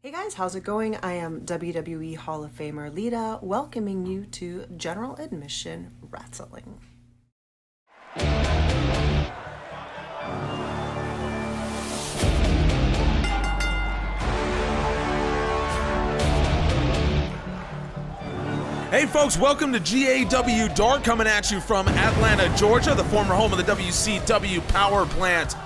Hey guys, how's it going? I am WWE Hall of Famer Lita, welcoming you to General Admission Wrestling. Hey folks, welcome to GAW Dark, coming at you from Atlanta, Georgia, the former home of the WCW power plant.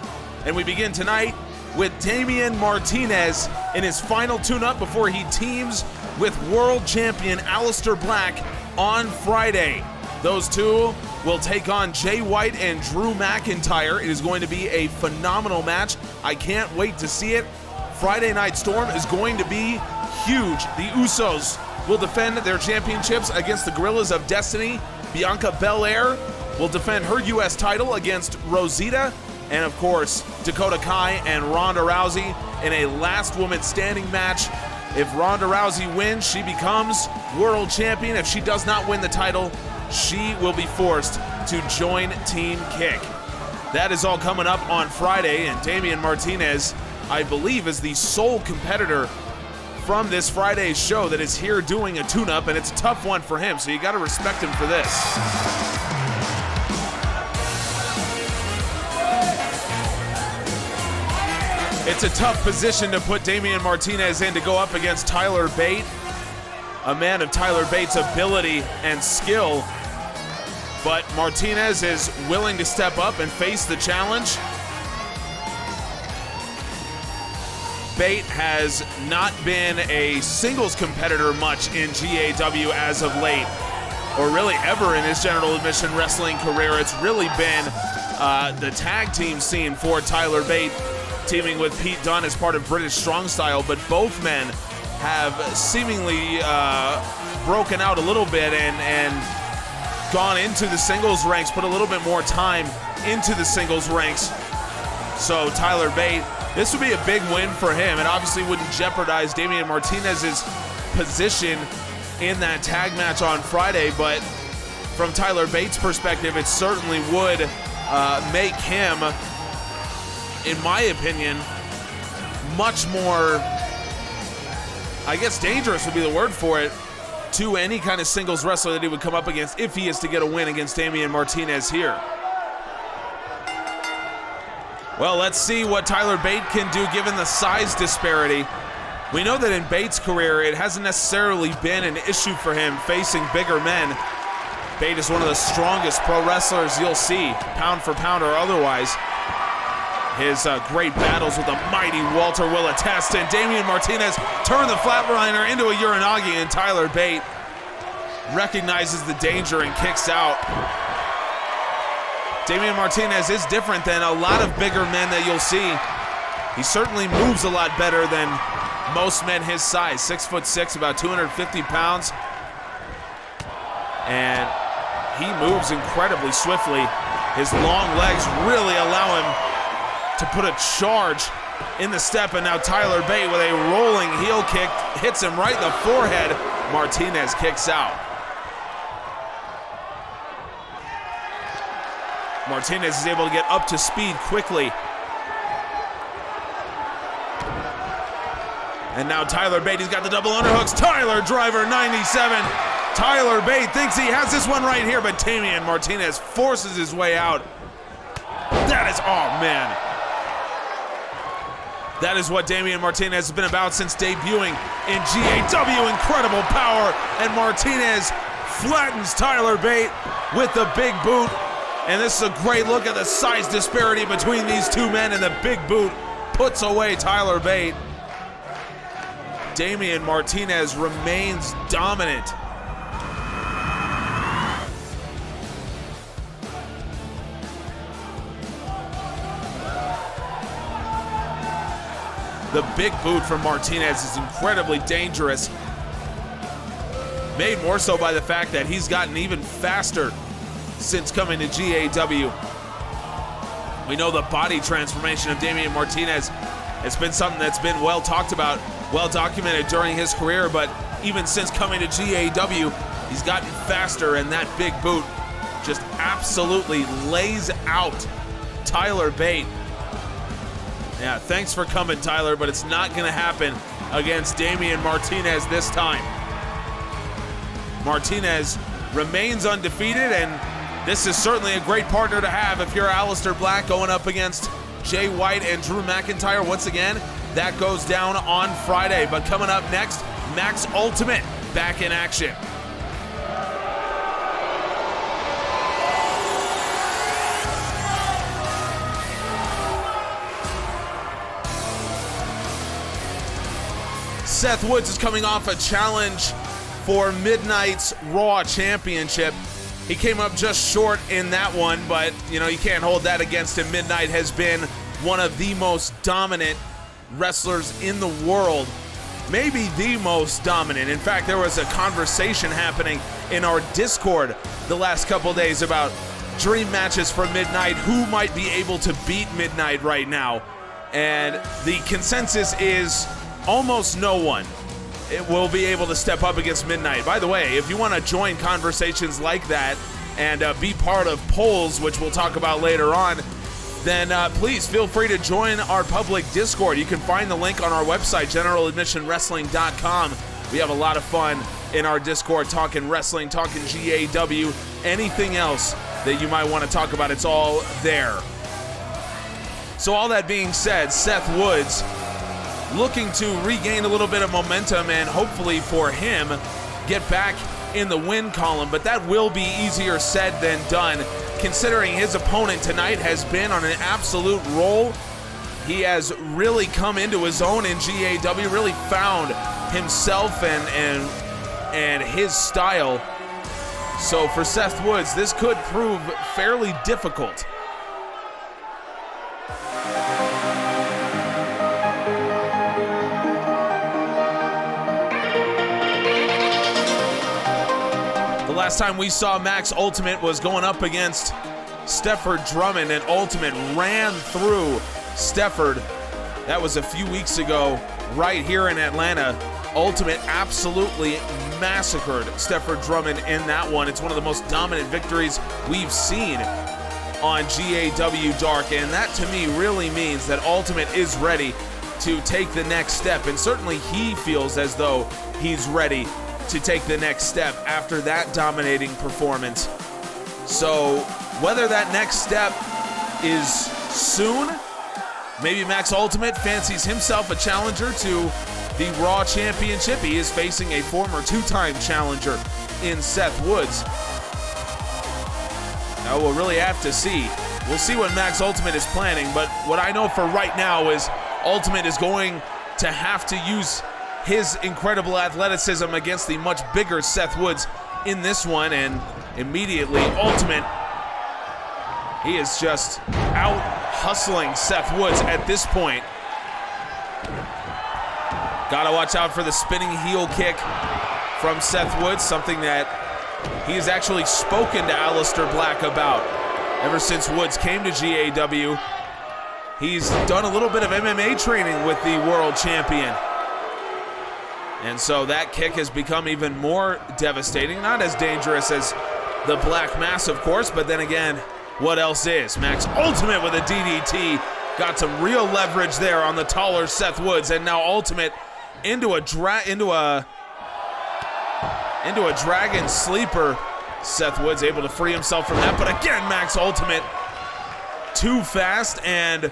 And we begin tonight with Damian Martinez in his final tune-up before he teams with world champion Aleister Black on Friday. Those two will take on Jay White and Drew McIntyre. It is going to be a phenomenal match. I can't wait to see it. Friday Night Storm is going to be huge. The Usos will defend their championships against the Gorillas of Destiny. Bianca Belair will defend her U.S. title against Rosita. And of course, Dakota Kai and Ronda Rousey in a last woman standing match. If Ronda Rousey wins, she becomes world champion. If she does not win the title, she will be forced to join Team Kick. That is all coming up on Friday, and Damian Martinez, I believe, is the sole competitor from this Friday's show that is here doing a tune-up, and it's a tough one for him, so you got to respect him for this. It's a tough position to put Damian Martinez in to go up against Tyler Bate, a man of Tyler Bate's ability and skill. But Martinez is willing to step up and face the challenge. Bate has not been a singles competitor much in GAW as of late, or really ever in his general admission wrestling career. It's really been the tag team scene for Tyler Bate, teaming with Pete Dunne as part of British Strong Style, but both men have seemingly broken out a little bit and gone into the singles ranks, put a little bit more time into the singles ranks. So Tyler Bate, this would be a big win for him. It obviously wouldn't jeopardize Damian Martinez's position in that tag match on Friday, but from Tyler Bate's perspective, it certainly would make him, in my opinion, much more, I guess dangerous would be the word for it, to any kind of singles wrestler that he would come up against if he is to get a win against Damian Martinez here. Well, let's see what Tyler Bate can do given the size disparity. We know that in Bate's career, it hasn't necessarily been an issue for him facing bigger men. Bate is one of the strongest pro wrestlers you'll see, pound for pound or otherwise. His great battles with the mighty Walter will attest, and Damian Martinez turned the flatliner into a Uranagi, and Tyler Bate recognizes the danger and kicks out. Damian Martinez is different than a lot of bigger men that you'll see. He certainly moves a lot better than most men his size. 6'6", about 250 pounds. And he moves incredibly swiftly. His long legs really allow him to put a charge in the step, and now Tyler Bate with a rolling heel kick hits him right in the forehead. Martinez kicks out. Martinez is able to get up to speed quickly. And now Tyler Bate, he's got the double underhooks. Tyler driver 97. Tyler Bate thinks he has this one right here, but Damian Martinez forces his way out. That is, oh man. That is what Damian Martinez has been about since debuting in GAW. Incredible power, and Martinez flattens Tyler Bate with the big boot. And this is a great look at the size disparity between these two men, and the big boot puts away Tyler Bate. Damian Martinez remains dominant. The big boot from Martinez is incredibly dangerous, made more so by the fact that he's gotten even faster since coming to GAW. We know the body transformation of Damian Martinez. It's been something that's been well talked about, well documented during his career, but even since coming to GAW, he's gotten faster, and that big boot just absolutely lays out Tyler Bate. Yeah, thanks for coming, Tyler, but it's not going to happen against Damian Martinez this time. Martinez remains undefeated, and this is certainly a great partner to have if you're Aleister Black going up against Jay White and Drew McIntyre. Once again, that goes down on Friday. But coming up next, Max Ultimate back in action. Seth Woods is coming off a challenge for Midnight's Raw Championship. He came up just short in that one, but you can't hold that against him. Midnight has been one of the most dominant wrestlers in the world, maybe the most dominant. In fact, there was a conversation happening in our Discord the last couple days about dream matches for Midnight, who might be able to beat Midnight right now, and the consensus is almost no one will be able to step up against Midnight. By the way, if you want to join conversations like that and be part of polls, which we'll talk about later on, then please feel free to join our public Discord. You can find the link on our website, generaladmissionwrestling.com. We have a lot of fun in our Discord, talking wrestling, talking GAW, anything else that you might want to talk about, it's all there. So all that being said, Seth Woods looking to regain a little bit of momentum and hopefully for him get back in the win column, but that will be easier said than done considering his opponent tonight has been on an absolute roll. He has really come into his own in GAW, really found himself and his style. So for Seth Woods, this could prove fairly difficult. Last time we saw Max Ultimate was going up against Stefford Drummond, and Ultimate ran through Stefford. That was a few weeks ago right here in Atlanta. Ultimate absolutely massacred Stefford Drummond in that one. It's one of the most dominant victories we've seen on GAW Dark, and that to me really means that Ultimate is ready to take the next step, and certainly he feels as though he's ready to take the next step after that dominating performance. So whether that next step is soon, maybe Max Ultimate fancies himself a challenger to the Raw Championship. He is facing a former two-time challenger in Seth Woods. Now we'll really have to see. We'll see what Max Ultimate is planning, but what I know for right now is Ultimate is going to have to use his incredible athleticism against the much bigger Seth Woods in this one, and immediately Ultimate, he is just out hustling Seth Woods at this point. Gotta watch out for the spinning heel kick from Seth Woods, something that he has actually spoken to Aleister Black about ever since Woods came to GAW. He's done a little bit of MMA training with the world champion. And so that kick has become even more devastating. Not as dangerous as the Black Mass, of course, but then again, what else is? Max Ultimate with a DDT. Got some real leverage there on the taller Seth Woods, and now Ultimate into a dragon sleeper. Seth Woods able to free himself from that, but again, Max Ultimate too fast and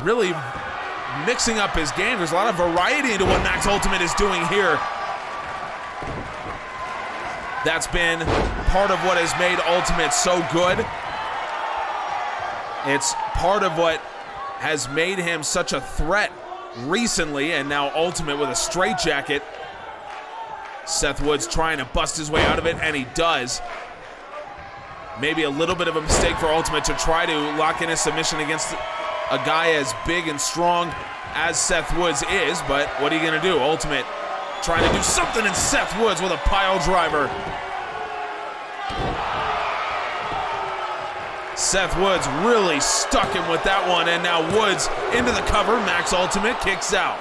really mixing up his game. There's a lot of variety into what Max Ultimate is doing here. That's been part of what has made Ultimate so good. It's part of what has made him such a threat recently, and now Ultimate with a straitjacket. Seth Woods trying to bust his way out of it, and he does. Maybe a little bit of a mistake for Ultimate to try to lock in a submission against a guy as big and strong as Seth Woods is, but what are you gonna do? Ultimate trying to do something, and Seth Woods with a pile driver. Seth Woods really stuck him with that one, and now Woods into the cover. Max Ultimate kicks out.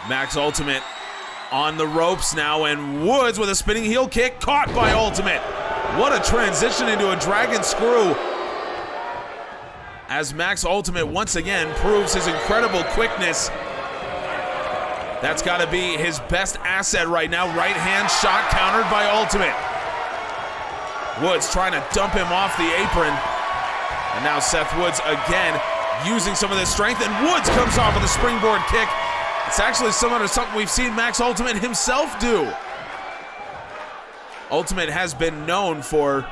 Max Ultimate on the ropes now, and Woods with a spinning heel kick caught by Ultimate. What a transition into a dragon screw. as Max Ultimate once again proves his incredible quickness. That's got to be his best asset right now. Right hand shot countered by Ultimate. Woods trying to dump him off the apron. And now Seth Woods again using some of this strength, and Woods comes off with a springboard kick. It's actually similar to something we've seen Max Ultimate himself do. Ultimate has been known for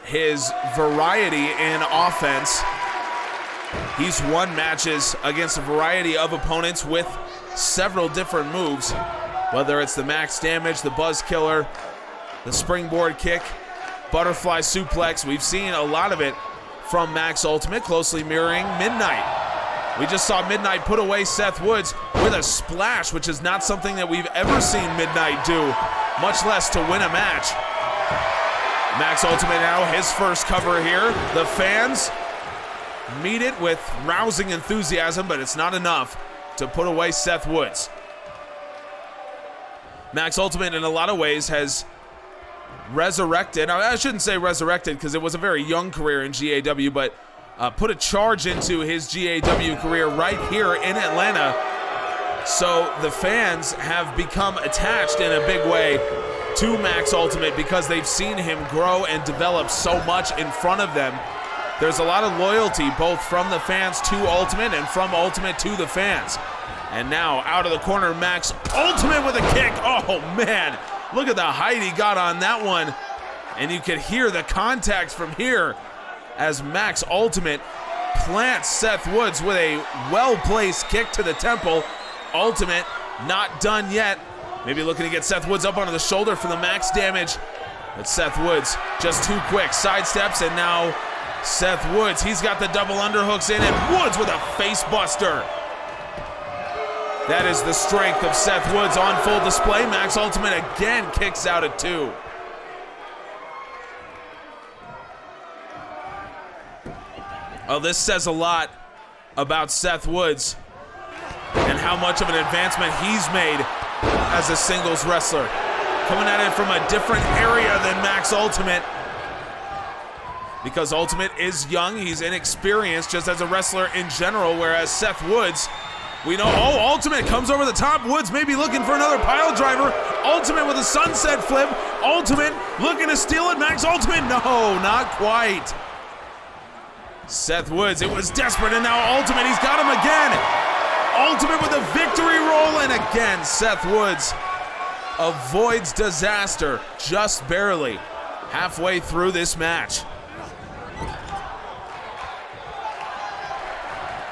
his variety in offense. He's won matches against a variety of opponents with several different moves, whether it's the max damage, the buzz killer, the springboard kick, butterfly suplex. We've seen a lot of it from Max Ultimate, closely mirroring Midnight. We just saw Midnight put away Seth Woods with a splash, which is not something that we've ever seen Midnight do, much less to win a match. Max Ultimate now, his first cover here. The fans meet it with rousing enthusiasm, but it's not enough to put away Seth Woods. Max Ultimate in a lot of ways has resurrected, I shouldn't say resurrected because it was a very young career in GAW, but put a charge into his GAW career right here in Atlanta. So the fans have become attached in a big way to Max Ultimate because they've seen him grow and develop so much in front of them. There's a lot of loyalty both from the fans to Ultimate and from Ultimate to the fans. And now out of the corner, Max Ultimate with a kick. Oh man, look at the height he got on that one. And you could hear the contact from here as Max Ultimate plants Seth Woods with a well-placed kick to the temple. Ultimate not done yet. Maybe looking to get Seth Woods up onto the shoulder for the max damage. But Seth Woods just too quick. Sidesteps, and now Seth Woods, he's got the double underhooks in, and Woods with a face buster. That is the strength of Seth Woods on full display. Max Ultimate again kicks out at 2. Oh, this says a lot about Seth Woods and how much of an advancement he's made as a singles wrestler. Coming at it from a different area than Max Ultimate. Because Ultimate is young, he's inexperienced just as a wrestler in general, whereas Seth Woods, we know, oh, Ultimate comes over the top. Woods maybe looking for another pile driver. Ultimate with a sunset flip. Ultimate looking to steal it. Max Ultimate, no, not quite. Seth Woods, it was desperate, and now Ultimate, he's got him again. Ultimate with a victory roll, and again, Seth Woods avoids disaster just barely halfway through this match.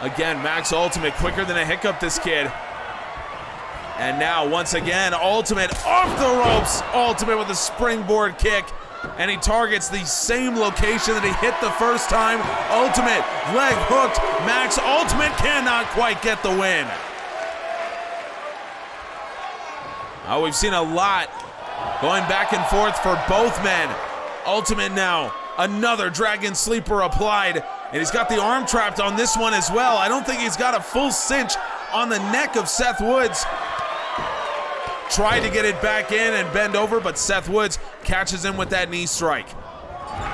Again, Max Ultimate quicker than a hiccup, this kid. And now, once again, Ultimate off the ropes. Ultimate with a springboard kick. And he targets the same location that he hit the first time. Ultimate leg hooked. Max Ultimate cannot quite get the win. Oh, we've seen a lot going back and forth for both men. Ultimate now, another Dragon Sleeper applied. And he's got the arm trapped on this one as well. I don't think he's got a full cinch on the neck of Seth Woods. Tried to get it back in and bend over, but Seth Woods catches him with that knee strike.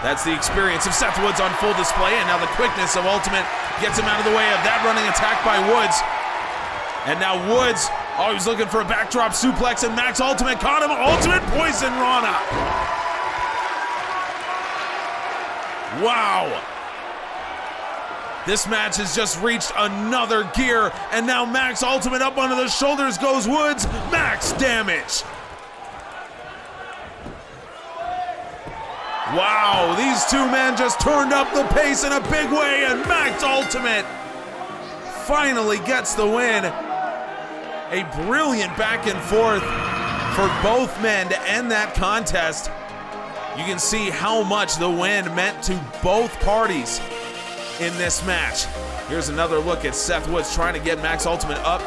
That's the experience of Seth Woods on full display, and now the quickness of Ultimate gets him out of the way of that running attack by Woods. And now Woods, oh, he's looking for a backdrop suplex, and Max Ultimate caught him. Ultimate Poison Rana. Wow. This match has just reached another gear, and now Max Ultimate up onto the shoulders goes Woods. Max damage. Wow, these two men just turned up the pace in a big way, and Max Ultimate finally gets the win. A brilliant back and forth for both men to end that contest. You can see how much the win meant to both parties in this match. Here's another look at Seth Woods trying to get Max Ultimate up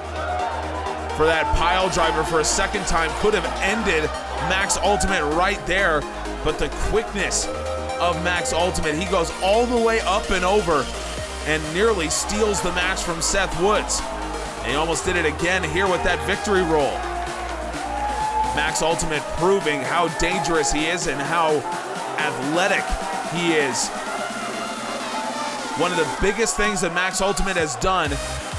for that pile driver for a second time. Could have ended Max Ultimate right there, but the quickness of Max Ultimate, he goes all the way up and over and nearly steals the match from Seth Woods. And he almost did it again here with that victory roll. Max Ultimate proving how dangerous he is and how athletic he is. One of the biggest things that Max Ultimate has done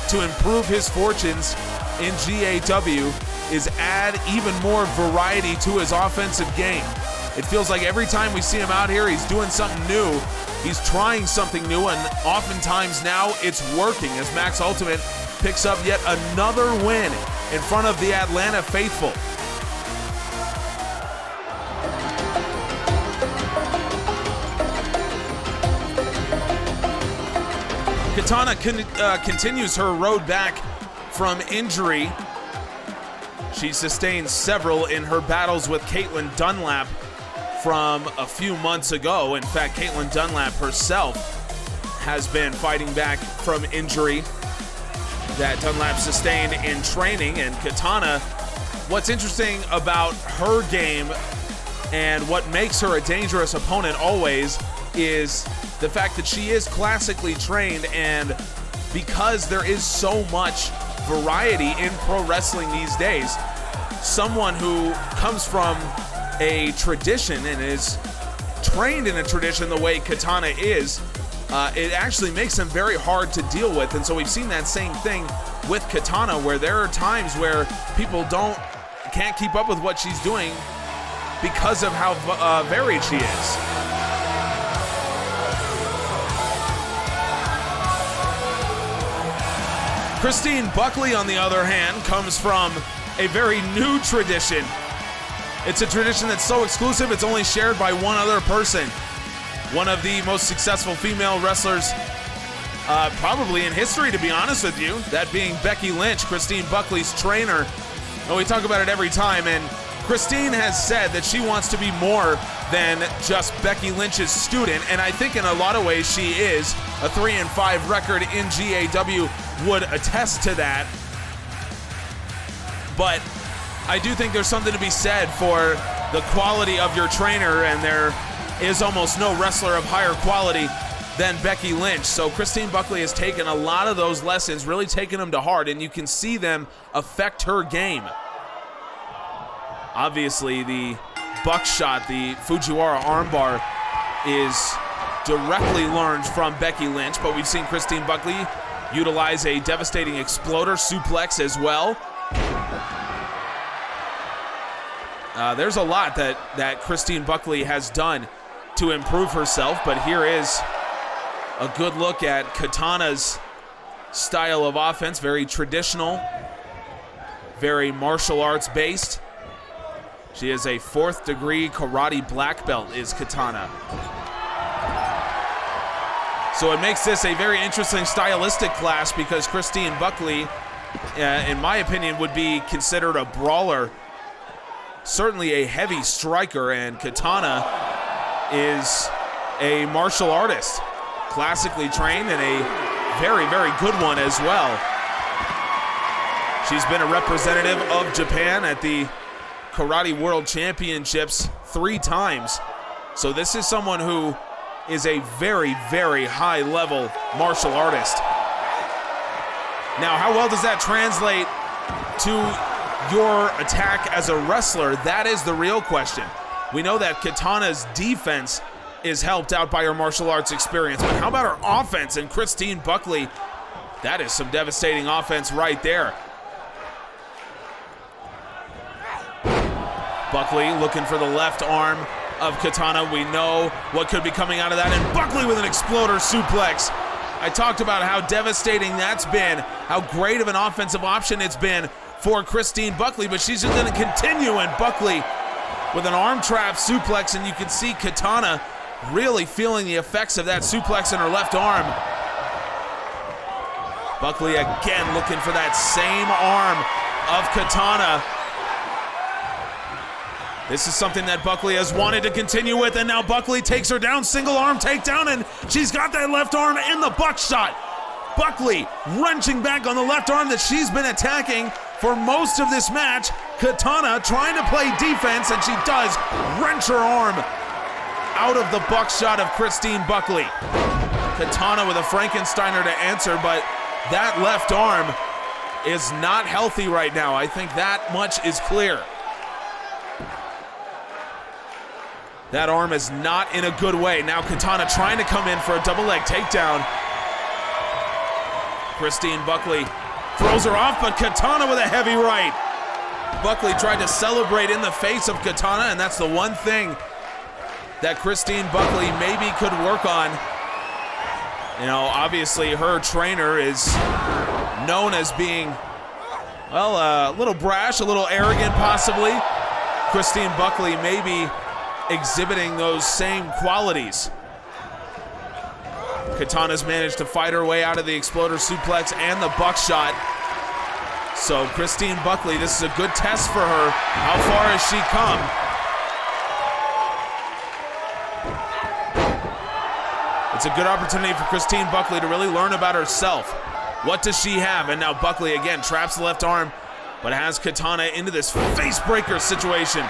to improve his fortunes in GAW is add even more variety to his offensive game. It feels like every time we see him out here, he's doing something new. He's trying something new, and oftentimes now it's working as Max Ultimate picks up yet another win in front of the Atlanta faithful. Katana continues her road back from injury. She sustained several in her battles with Caitlin Dunlap from a few months ago. In fact, Caitlin Dunlap herself has been fighting back from injury that Dunlap sustained in training. And Katana, what's interesting about her game and what makes her a dangerous opponent always is the fact that she is classically trained, and because there is so much variety in pro wrestling these days, someone who comes from a tradition and is trained in a tradition the way Katana is, it actually makes them very hard to deal with. And so we've seen that same thing with Katana, where there are times where people can't keep up with what she's doing because of how varied she is. Christine Buckley, on the other hand, comes from a very new tradition. It's a tradition that's so exclusive, it's only shared by one other person. One of the most successful female wrestlers probably in history, to be honest with you. That being Becky Lynch, Christine Buckley's trainer. And we talk about it every time, and Christine has said that she wants to be more than just Becky Lynch's student, and I think in a lot of ways she is. A 3-5 record in GAW would attest to that. But I do think there's something to be said for the quality of your trainer, and there is almost no wrestler of higher quality than Becky Lynch. So Christine Buckley has taken a lot of those lessons, really taken them to heart, and you can see them affect her game. Obviously, the buckshot, the Fujiwara armbar, is directly learned from Becky Lynch, but we've seen Christine Buckley utilize a devastating exploder suplex as well. There's a lot that Christine Buckley has done to improve herself, but here is a good look at Katana's style of offense. Very traditional, very martial arts based. She is a 4th degree karate black belt, is Katana. So it makes this a very interesting stylistic clash, because Christine Buckley, in my opinion, would be considered a brawler. Certainly a heavy striker, and Katana is a martial artist, classically trained, and a very, very good one as well. She's been a representative of Japan at the Karate World Championships 3 times. So this is someone who is a very, very high-level martial artist. Now, how well does that translate to your attack as a wrestler? That is the real question. We know that Katana's defense is helped out by her martial arts experience, but how about her offense? And Christine Buckley, that is some devastating offense right there. Buckley looking for the left arm of Katana. We know what could be coming out of that, and Buckley with an exploder suplex. I talked about how devastating that's been, how great of an offensive option it's been for Christine Buckley, but she's just going to continue, and Buckley with an arm trap suplex, and you can see Katana really feeling the effects of that suplex in her left arm. Buckley again looking for that same arm of Katana. This is something that Buckley has wanted to continue with, and now Buckley takes her down, single arm takedown, and she's got that left arm in the buckshot. Buckley wrenching back on the left arm that she's been attacking for most of this match. Katana trying to play defense, and she does wrench her arm out of the buckshot of Christine Buckley. Katana with a Frankensteiner to answer, but that left arm is not healthy right now. I think that much is clear. That arm is not in a good way. Now Katana trying to come in for a double leg takedown, Christine Buckley throws her off, but Katana with a heavy right. Buckley tried to celebrate in the face of Katana, and that's the one thing that Christine Buckley maybe could work on. You know, obviously her trainer is known as being, well, a little brash, a little arrogant possibly. Christine Buckley maybe exhibiting those same qualities. Katana's managed to fight her way out of the exploder suplex and the buckshot. So Christine Buckley, this is a good test for her. How far has she come? It's a good opportunity for Christine Buckley to really learn about herself. What does she have? And now Buckley again traps the left arm, but has Katana into this face breaker situation.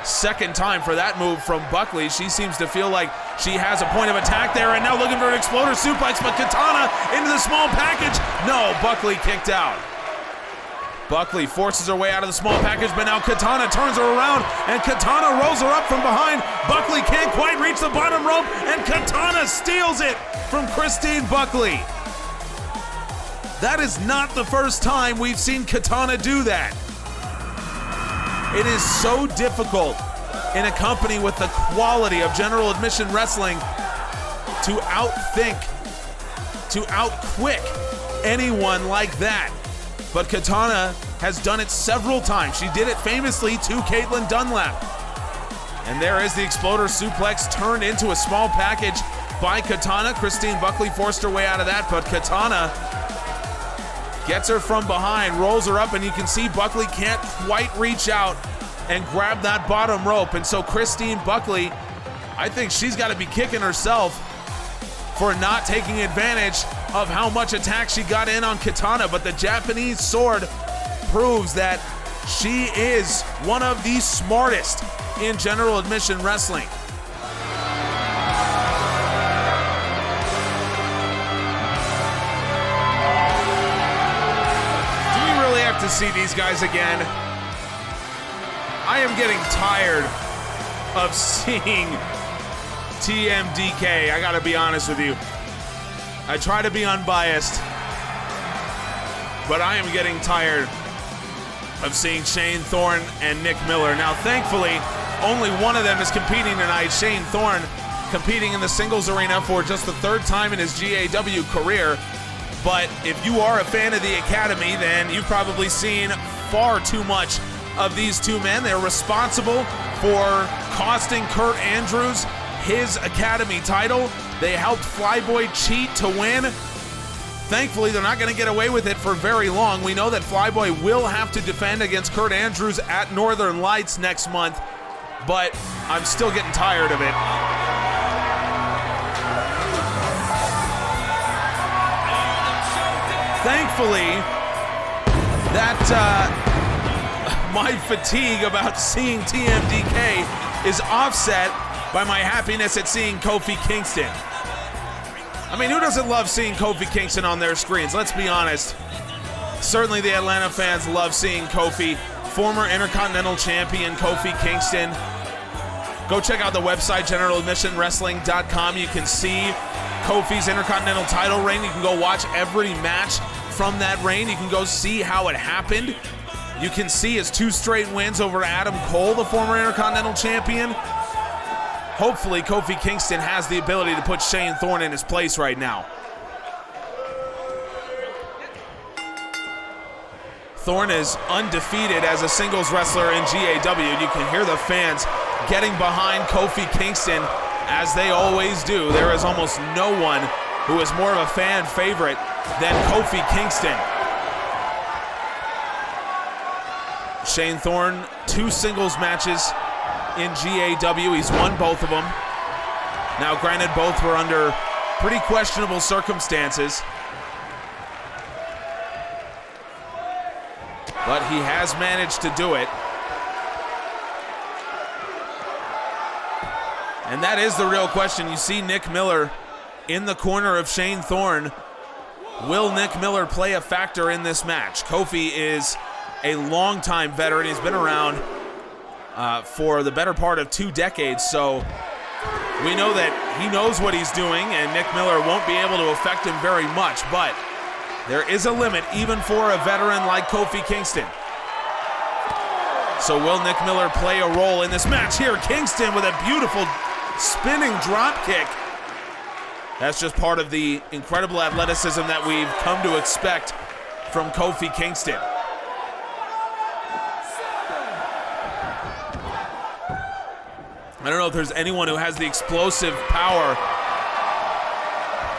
Second time for that move from Buckley. She seems to feel like she has a point of attack there, and now looking for an exploder suplex, but Katana into the small package. No, Buckley kicked out. Buckley forces her way out of the small package, but now Katana turns her around, and Katana rolls her up from behind. Buckley can't quite reach the bottom rope, and Katana steals it from Christine Buckley. That is not the first time we've seen Katana do that. It is so difficult in a company with the quality of general admission wrestling to outthink, to outquick anyone like that. But Katana has done it several times. She did it famously to Caitlin Dunlap. And there is the exploder suplex turned into a small package by Katana. Christine Buckley forced her way out of that, but Katana gets her from behind, rolls her up, and you can see Buckley can't quite reach out and grab that bottom rope. And so Christine Buckley, I think she's got to be kicking herself for not taking advantage of how much attack she got in on Katana. But the Japanese sword proves that she is one of the smartest in general admission wrestling. To see these guys again. I am getting tired of seeing TMDK. I gotta be honest with you. I try to be unbiased, but I am getting tired of seeing Shane Thorne and Nick Miller. Now, thankfully, only one of them is competing tonight. Shane Thorne competing in the singles arena for just the third time in his GAW career. But if you are a fan of the Academy, then you've probably seen far too much of these two men. They're responsible for costing Kurt Andrews his Academy title. They helped Flyboy cheat to win. Thankfully, they're not going to get away with it for very long. We know that Flyboy will have to defend against Kurt Andrews at Northern Lights next month, but I'm still getting tired of it. Thankfully, that my fatigue about seeing TMDK is offset by my happiness at seeing Kofi Kingston. I mean, who doesn't love seeing Kofi Kingston on their screens? Let's be honest. Certainly the Atlanta fans love seeing Kofi. Former Intercontinental Champion Kofi Kingston. Go check out the website, generaladmissionwrestling.com. You can see Kofi's Intercontinental title reign. You can go watch every match from that reign. You can go see how it happened. You can see his 2 straight wins over Adam Cole, the former Intercontinental Champion. Hopefully, Kofi Kingston has the ability to put Shane Thorne in his place right now. Thorne is undefeated as a singles wrestler in GAW, and you can hear the fans getting behind Kofi Kingston as they always do. There is almost no one who is more of a fan favorite than Kofi Kingston. Shane Thorne, 2 singles matches in GAW. He's won both of them. Now, granted, both were under pretty questionable circumstances, but he has managed to do it. And that is the real question. You see Nick Miller in the corner of Shane Thorne. Will Nick Miller play a factor in this match? Kofi is a longtime veteran. He's been around for the better part of 2 decades, so We know that he knows what he's doing, and Nick Miller won't be able to affect him very much, but there is a limit even for a veteran like Kofi Kingston. So will Nick Miller play a role in this match here? Kingston with a beautiful spinning drop kick. That's just part of the incredible athleticism that we've come to expect from Kofi Kingston. I don't know if there's anyone who has the explosive power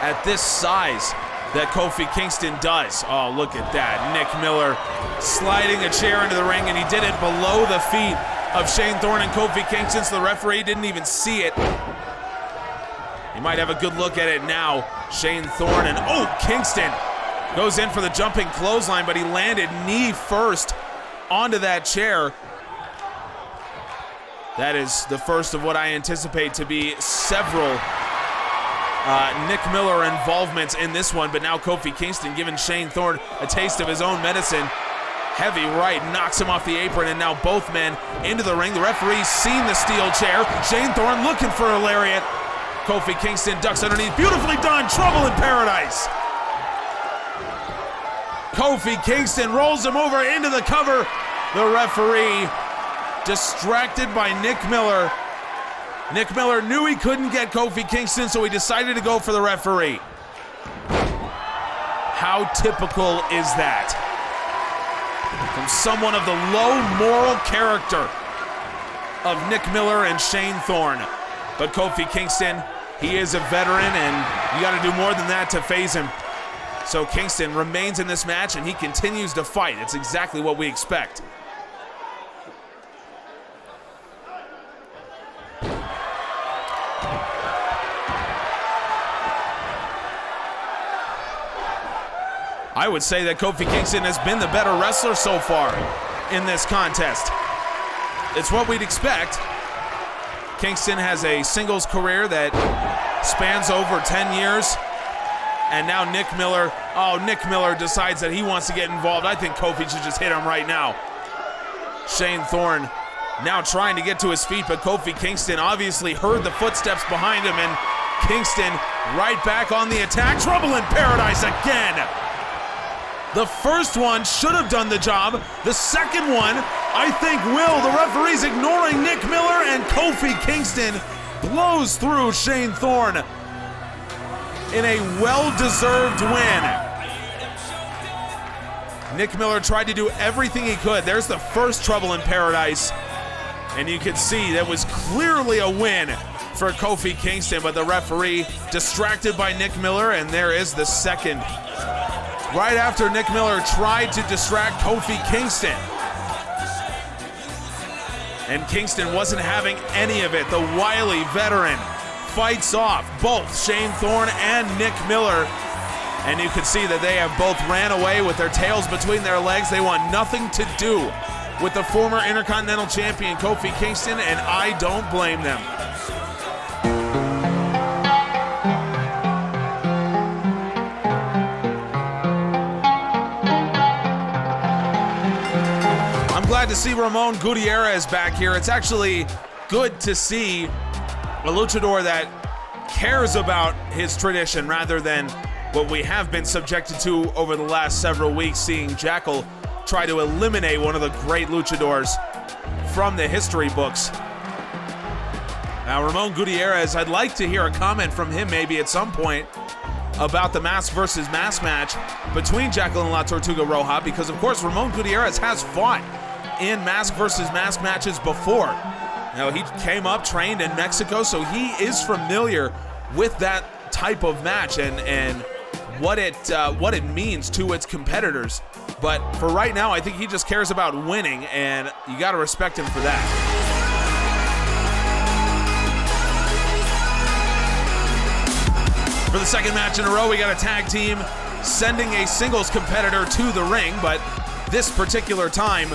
at this size that Kofi Kingston does. Oh, look at that. Nick Miller sliding a chair into the ring, and he did it below the feet of Shane Thorne and Kofi Kingston, so the referee didn't even see it. You might have a good look at it now. Shane Thorne and, oh, Kingston goes in for the jumping clothesline, but he landed knee first onto that chair. That is the first of what I anticipate to be several Nick Miller involvements in this one, but now Kofi Kingston giving Shane Thorne a taste of his own medicine. Heavy right knocks him off the apron, and now both men into the ring. The referee's seen the steel chair. Shane Thorne looking for a lariat. Kofi Kingston ducks underneath. Beautifully done. Trouble in paradise. Kofi Kingston rolls him over into the cover. The referee distracted by Nick Miller. Nick Miller knew he couldn't get Kofi Kingston, so he decided to go for the referee. How typical is that? From someone of the low moral character of Nick Miller and Shane Thorne. But Kofi Kingston, he is a veteran, and you got to do more than that to phase him. So Kingston remains in this match, and he continues to fight. It's exactly what we expect. I would say that Kofi Kingston has been the better wrestler so far in this contest. It's what we'd expect. Kingston has a singles career that spans over 10 years. And now Nick Miller decides that he wants to get involved. I think Kofi should just hit him right now. Shane Thorne now trying to get to his feet, but Kofi Kingston obviously heard the footsteps behind him, and Kingston right back on the attack. Trouble in paradise again. The first one should have done the job. The second one, I think, will. The referee's ignoring Nick Miller, and Kofi Kingston blows through Shane Thorne in a well-deserved win. Nick Miller tried to do everything he could. There's the first trouble in paradise, and you can see that was clearly a win for Kofi Kingston, but the referee distracted by Nick Miller, and there is the second. Right after Nick Miller tried to distract Kofi Kingston. And Kingston wasn't having any of it. The wily veteran fights off both Shane Thorne and Nick Miller. And you can see that they have both ran away with their tails between their legs. They want nothing to do with the former Intercontinental Champion Kofi Kingston, and I don't blame them. Glad to see Ramon Gutierrez back here. It's actually good to see a luchador that cares about his tradition rather than what we have been subjected to over the last several weeks, seeing Jackal try to eliminate one of the great luchadors from the history books. Now, Ramon Gutierrez, I'd like to hear a comment from him maybe at some point about the mask versus mask match between Jackal and La Tortuga Roja, because of course Ramon Gutierrez has fought in mask versus mask matches before. Now, he came up, trained in Mexico, so he is familiar with that type of match and what it means to its competitors. But for right now, I think he just cares about winning, and you got to respect him for that. For the second match in a row, we got a tag team sending a singles competitor to the ring, but this particular time,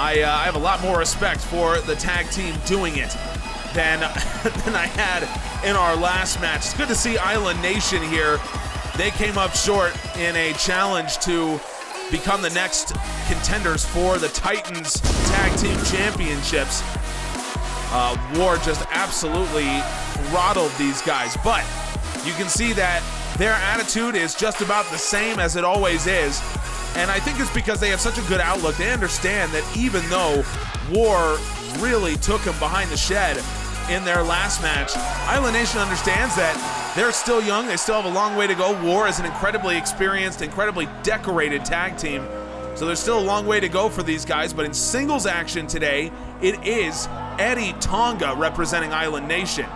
I have a lot more respect for the tag team doing it than I had in our last match. It's good to see Island Nation here. They came up short in a challenge to become the next contenders for the Titans Tag Team Championships. War just absolutely throttled these guys. But you can see that their attitude is just about the same as it always is. And I think it's because they have such a good outlook. They understand that even though War really took them behind the shed in their last match, Island Nation understands that they're still young. They still have a long way to go. War is an incredibly experienced, incredibly decorated tag team. So there's still a long way to go for these guys. But in singles action today, it is Eddie Tonga representing Island Nation.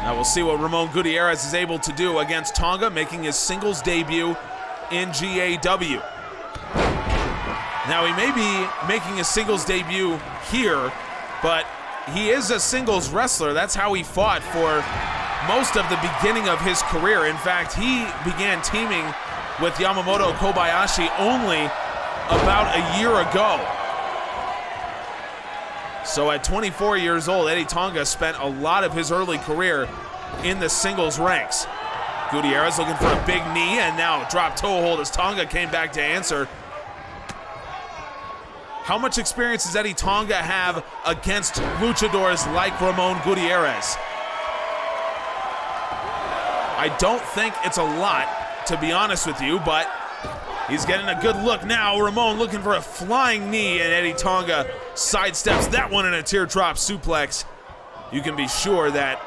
Now we'll see what Ramon Gutierrez is able to do against Tonga, making his singles debut in GAW. Now he may be making his singles debut here, but he is a singles wrestler. That's how he fought for most of the beginning of his career. In fact, he began teaming with Yamamoto Kobayashi only about a year ago. So at 24 years old, Eddie Tonga spent a lot of his early career in the singles ranks. Gutierrez looking for a big knee, and now drop toe hold as Tonga came back to answer. How much experience does Eddie Tonga have against luchadors like Ramon Gutierrez? I don't think it's a lot, to be honest with you, but he's getting a good look now. Ramon looking for a flying knee, and Eddie Tonga sidesteps that one in a teardrop suplex. You can be sure that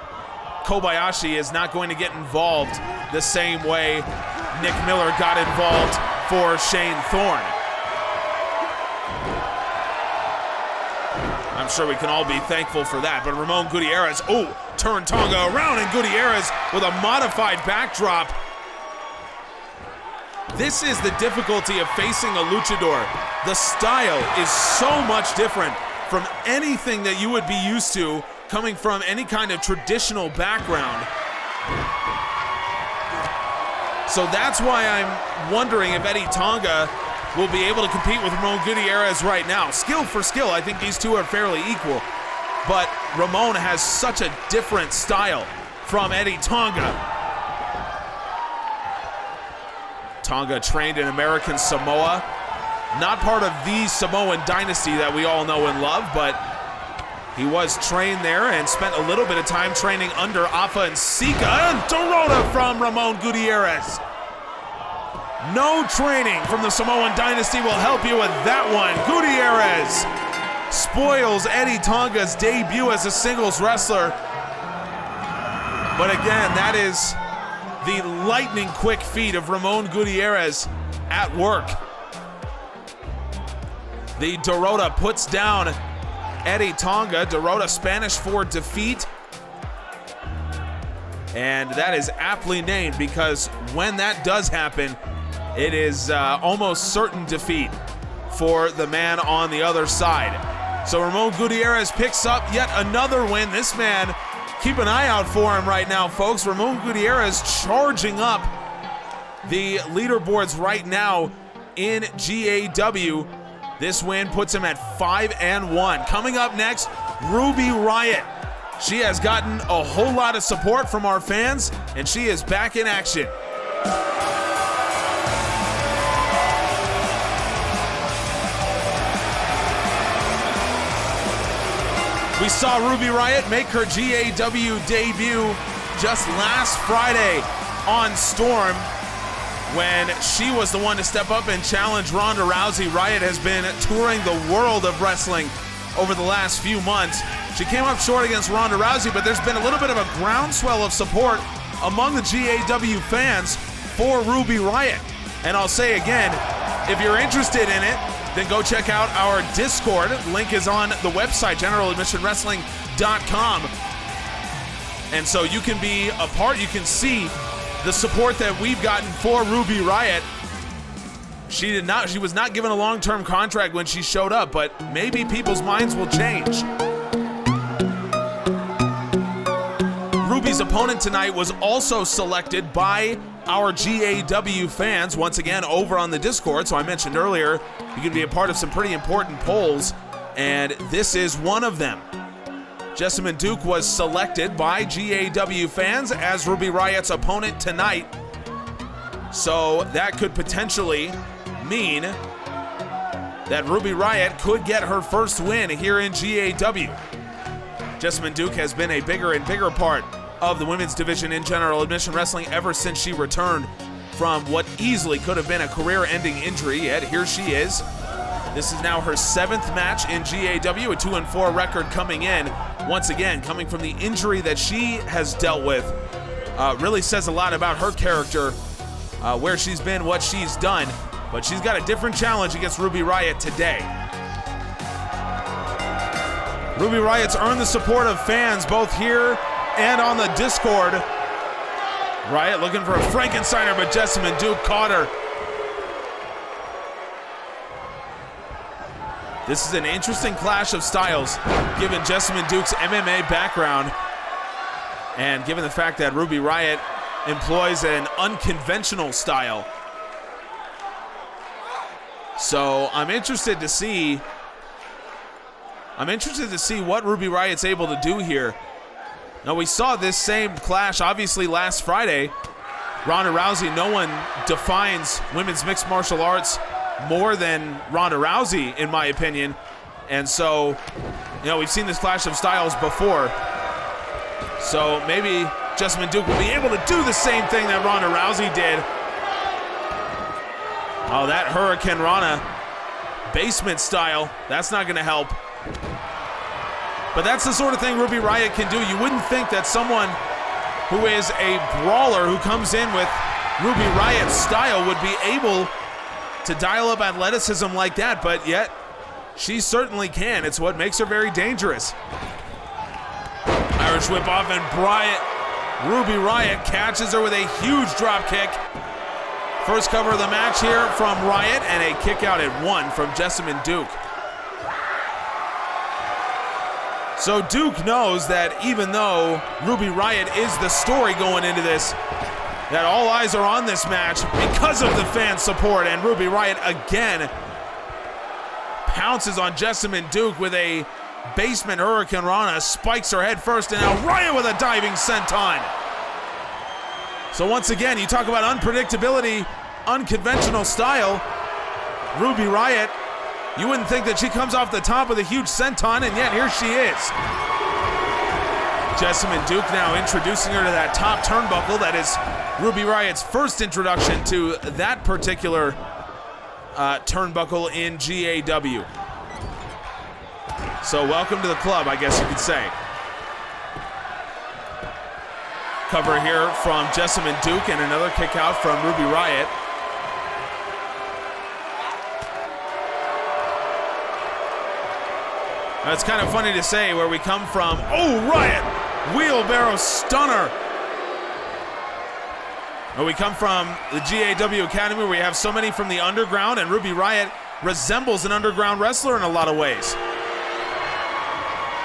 Kobayashi is not going to get involved the same way Nick Miller got involved for Shane Thorne. I'm sure we can all be thankful for that, but Ramon Gutierrez, turned Tonga around, and Gutierrez with a modified backdrop. This is the difficulty of facing a luchador. The style is so much different from anything that you would be used to coming from any kind of traditional background. So that's why I'm wondering if Eddie Tonga will be able to compete with Ramon Gutierrez right now. Skill for skill, I think these two are fairly equal. But Ramon has such a different style from Eddie Tonga. Tonga trained in American Samoa. Not part of the Samoan dynasty that we all know and love, but he was trained there and spent a little bit of time training under Afa and Sika. And Dorota from Ramon Gutierrez. No training from the Samoan dynasty will help you with that one. Gutierrez spoils Eddie Tonga's debut as a singles wrestler. But again, that is the lightning quick feet of Ramon Gutierrez at work. The Dorota puts down Eddie Tonga. Dorota Spanish for defeat. And that is aptly named because when that does happen, it is almost certain defeat for the man on the other side. So Ramon Gutierrez picks up yet another win. This man, keep an eye out for him right now, folks. Ramon Gutierrez charging up the leaderboards right now in GAW. This win puts him at 5-1. Coming up next, Ruby Riott. She has gotten a whole lot of support from our fans, and she is back in action. We saw Ruby Riott make her GAW debut just last Friday on Storm when she was the one to step up and challenge Ronda Rousey. Riott has been touring the world of wrestling over the last few months. She came up short against Ronda Rousey, but there's been a little bit of a groundswell of support among the GAW fans for Ruby Riott. And I'll say again, if you're interested in it, then go check out our Discord. Link is on the website, generaladmissionwrestling.com. And so you can be a part, you can see the support that we've gotten for Ruby Riott. She was not given a long-term contract when she showed up, but maybe people's minds will change. Ruby's opponent tonight was also selected by our GAW fans, once again over on the Discord. So I mentioned earlier, you can be a part of some pretty important polls, and this is one of them. Jessamyn Duke was selected by GAW fans as Ruby Riott's opponent tonight. So that could potentially mean that Ruby Riott could get her first win here in GAW. Jessamyn Duke has been a bigger and bigger part of the women's division in General Admission Wrestling ever since she returned from what easily could have been a career-ending injury, yet here she is. This is now her 7th match in GAW, a 2-4 record coming in. Once again, coming from the injury that she has dealt with, really says a lot about her character, where she's been, what she's done. But she's got a different challenge against Ruby Riott today. Ruby Riott's earned the support of fans both here and on the Discord. Riott looking for a Frankensteiner, but Jessamyn Duke caught her. This is an interesting clash of styles, given Jessamyn Duke's MMA background, and given the fact that Ruby Riott employs an unconventional style. So I'm interested to see what Ruby Riott's able to do here. Now, we saw this same clash obviously last Friday. Ronda Rousey, no one defines women's mixed martial arts more than Ronda Rousey, in my opinion. And so, we've seen this clash of styles before. So maybe Jessamyn Duke will be able to do the same thing that Ronda Rousey did. Oh, that Hurricane Rana basement style, that's not gonna help. But that's the sort of thing Ruby Riott can do. You wouldn't think that someone who is a brawler who comes in with Ruby Riott's style would be able to dial up athleticism like that, but yet she certainly can. It's what makes her very dangerous. Irish whip off, and Ruby Riott catches her with a huge drop kick. First cover of the match here from Riott, and a kick out at 1 from Jessamyn Duke. So Duke knows that even though Ruby Riott is the story going into this, that all eyes are on this match because of the fan support, and Ruby Riott again pounces on Jessamyn Duke with a basement Hurricane Rana, spikes her head first, and now Riott with a diving senton. So once again, you talk about unpredictability, unconventional style. Ruby Riott, you wouldn't think that she comes off the top with a huge senton, and yet here she is. Jessamyn Duke now introducing her to that top turnbuckle. That is Ruby Riott's first introduction to that particular turnbuckle in GAW. So welcome to the club, I guess you could say. Cover here from Jessamyn Duke, and another kick out from Ruby Riott. Now, it's kind of funny to say where we come from. Oh, Riott! Wheelbarrow stunner. Where we come from the GAW Academy, where we have so many from the underground, and Ruby Riott resembles an underground wrestler in a lot of ways.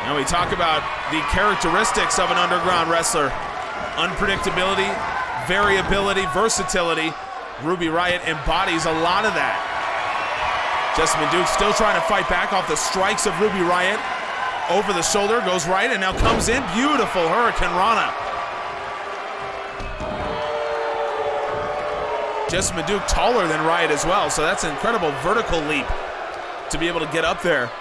Now we talk about the characteristics of an underground wrestler. Unpredictability, variability, versatility. Ruby Riott embodies a lot of that. Jessamyn Duke still trying to fight back off the strikes of Ruby Riott. Over the shoulder goes Riott, and now comes in. Beautiful Hurricane Rana. Jessamyn Duke taller than Riott as well, so that's an incredible vertical leap to be able to get up there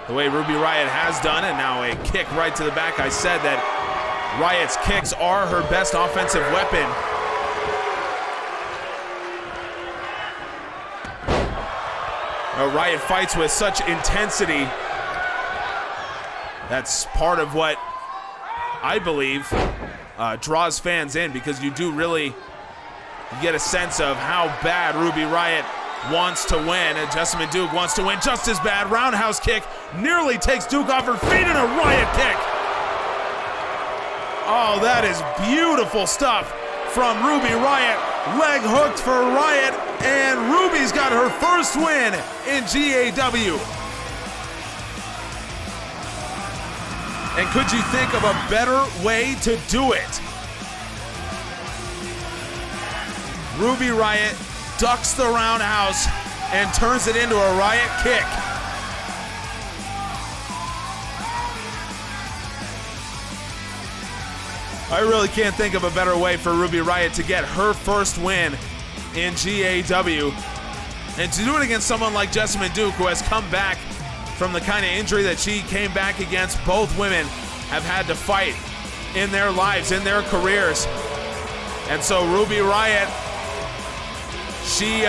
the way Ruby Riott has done, and now a kick right to the back. I said that Riott's kicks are her best offensive weapon. Riott fights with such intensity. That's part of what I believe draws fans in, because you do really get a sense of how bad Ruby Riott wants to win, and Jessamyn Duke wants to win just as bad. Roundhouse kick nearly takes Duke off her feet, and a Riott kick. Oh, that is beautiful stuff from Ruby Riott. Leg hooked for Riott, and Ruby's got her first win in GAW. And could you think of a better way to do it? Ruby Riott ducks the roundhouse and turns it into a Riott kick. I really can't think of a better way for Ruby Riott to get her first win in GAW, and to do it against someone like Jessamyn Duke, who has come back from the kind of injury that she came back against. Both women have had to fight in their lives, in their careers. And so Ruby Riott, she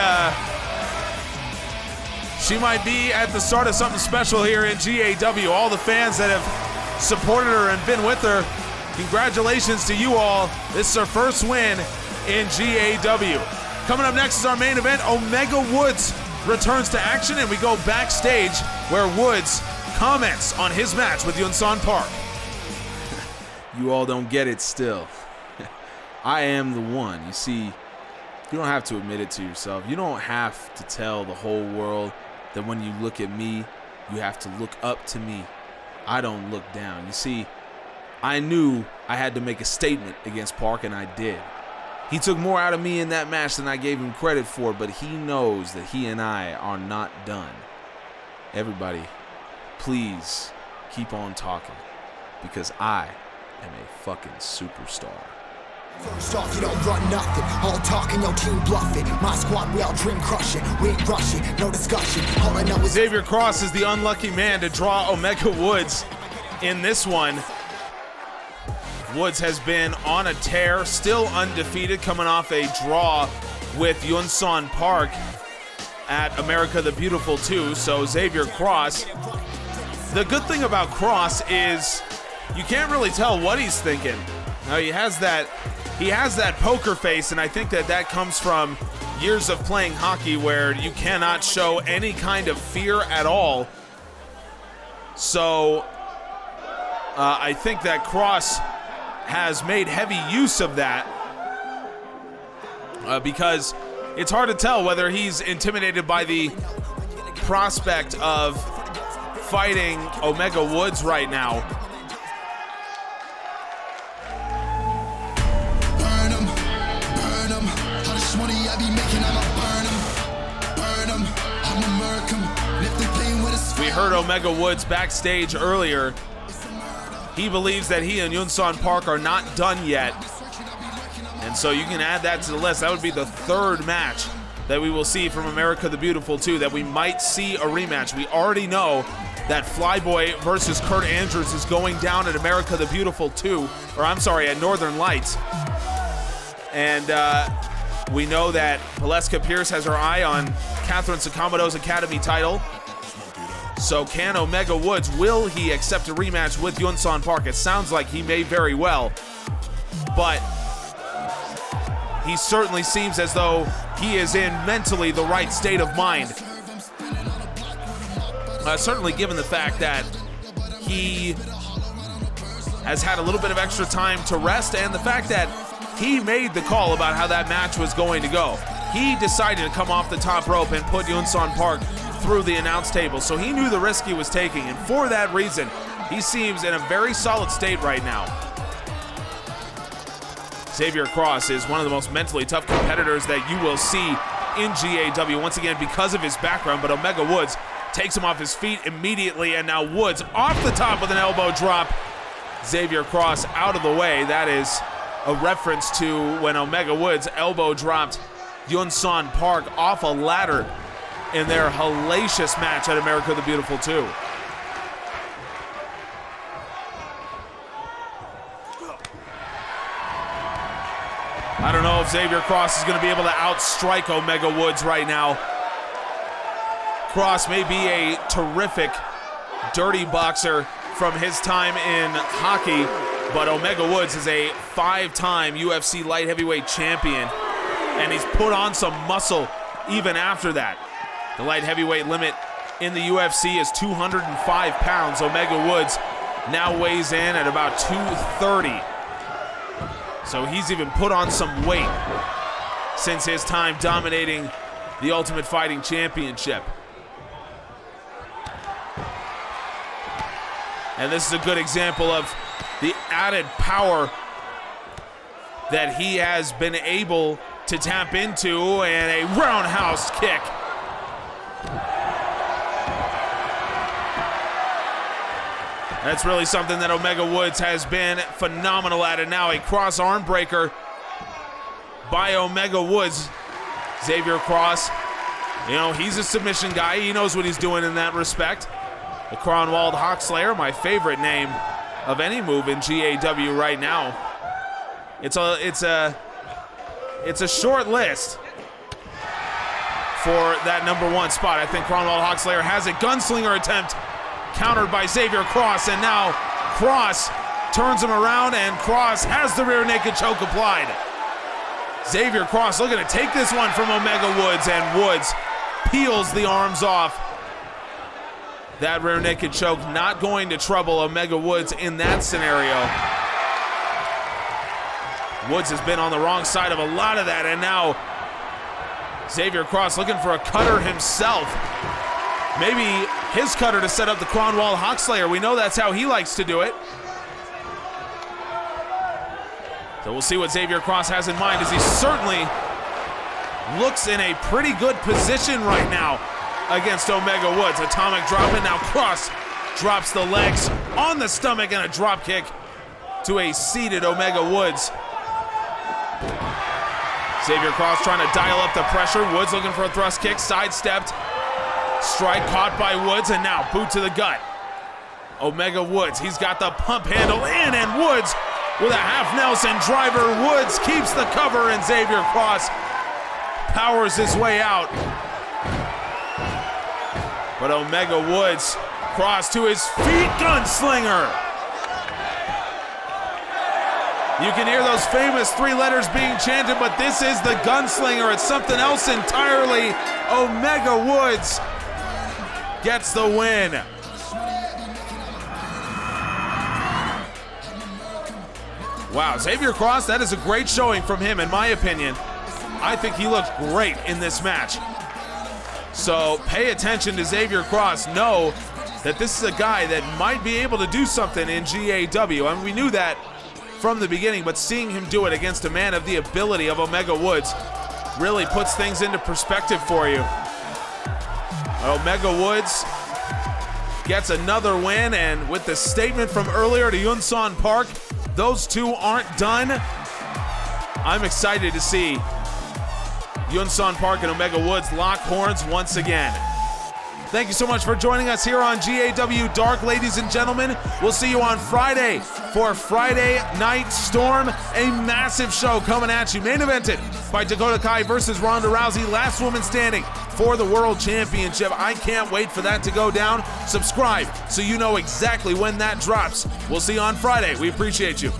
might be at the start of something special here in GAW. All the fans that have supported her and been with her, congratulations to you all. This is her first win in GAW. Coming up next is our main event. Omega Woods returns to action, and we go backstage where Woods comments on his match with Yunsan Park. You all don't get it still. I am the one. You see, you don't have to admit it to yourself. You don't have to tell the whole world that when you look at me, you have to look up to me. I don't look down. You see, I knew I had to make a statement against Park, and I did. He took more out of me in that match than I gave him credit for, but he knows that he and I are not done. Everybody, please keep on talking, because I am a fucking superstar. First off, you don't run nothing. All talking, your team bluffing. My squad, we all dream crushing. We ain't rushing, no discussion. All I know is Xavier Cross is the unlucky man to draw Omega Woods in this one. Woods has been on a tear, still undefeated, coming off a draw with Yunsan Park at America the Beautiful 2. So Xavier Cross, the good thing about Cross is you can't really tell what he's thinking. Now he has that poker face, and I think that comes from years of playing hockey where you cannot show any kind of fear at all. So I think that Cross has made heavy use of that because it's hard to tell whether he's intimidated by the prospect of fighting Omega Woods right now. We heard Omega Woods backstage earlier. He believes that he and Yunsan Park are not done yet. And so you can add that to the list. That would be the third match that we will see from America the Beautiful 2, that we might see a rematch. We already know that Flyboy versus Kurt Andrews is going down at America the Beautiful 2, or I'm sorry, at Northern Lights. And we know that Valeska Pierce has her eye on Catherine Sakamoto's Academy title. So can Omega Woods, will he accept a rematch with Yunsan Park? It sounds like he may very well, but he certainly seems as though he is in mentally the right state of mind. Certainly given the fact that he has had a little bit of extra time to rest, and the fact that he made the call about how that match was going to go. He decided to come off the top rope and put Yunsan Park through the announce table, so he knew the risk he was taking, and for that reason, he seems in a very solid state right now. Xavier Cross is one of the most mentally tough competitors that you will see in GAW, once again because of his background, but Omega Woods takes him off his feet immediately, and now Woods off the top with an elbow drop. Xavier Cross out of the way. That is a reference to when Omega Woods elbow dropped Yunsan Park off a ladder in their hellacious match at America the Beautiful 2. I don't know if Xavier Cross is going to be able to outstrike Omega Woods right now. Cross may be a terrific dirty boxer from his time in hockey, but Omega Woods is a 5-time UFC light heavyweight champion, and he's put on some muscle even after that. The light heavyweight limit in the UFC is 205 pounds. Omega Woods now weighs in at about 230. So he's even put on some weight since his time dominating the Ultimate Fighting Championship. And this is a good example of the added power that he has been able to tap into, and a roundhouse kick. That's really something that Omega Woods has been phenomenal at, and now a cross arm breaker by Omega Woods. Xavier Cross, you know, he's a submission guy. He knows what he's doing in that respect. The Kronwald Hawkslayer, my favorite name of any move in GAW right now. It's a short list for that number 1 spot. I think Kronwald Hawkslayer has a gunslinger attempt countered by Xavier Cross, and now Cross turns him around, and Cross has the rear naked choke applied. Xavier Cross looking to take this one from Omega Woods, and Woods peels the arms off. That rear naked choke not going to trouble Omega Woods in that scenario. Woods has been on the wrong side of a lot of that, and now Xavier Cross looking for a cutter himself. Maybe his cutter to set up the Kronwald Hawkslayer. We know that's how he likes to do it. So we'll see what Xavier Cross has in mind, as he certainly looks in a pretty good position right now against Omega Woods. Atomic drop, and now Cross drops the legs on the stomach, and a drop kick to a seated Omega Woods. Xavier Cross trying to dial up the pressure. Woods looking for a thrust kick, sidestepped. Strike caught by Woods, and now boot to the gut. Omega Woods, he's got the pump handle in, and Woods with a half Nelson driver. Woods keeps the cover, and Xavier Cross powers his way out. But Omega Woods, Cross to his feet, gunslinger. You can hear those famous 3 letters being chanted, but this is the gunslinger. It's something else entirely. Omega Woods gets the win. Wow, Xavier Cross, that is a great showing from him, in my opinion. I think he looked great in this match. So pay attention to Xavier Cross. Know that this is a guy that might be able to do something in GAW. I mean, we knew that from the beginning, but seeing him do it against a man of the ability of Omega Woods really puts things into perspective for you. Omega Woods gets another win, and with the statement from earlier to Yunsan Park, those two aren't done. I'm excited to see Yunsan Park and Omega Woods lock horns once again. Thank you so much for joining us here on GAW Dark, ladies and gentlemen. We'll see you on Friday for Friday Night Storm, a massive show coming at you. Main evented by Dakota Kai versus Ronda Rousey, last woman standing for the World Championship. I can't wait for that to go down. Subscribe so you know exactly when that drops. We'll see you on Friday. We appreciate you.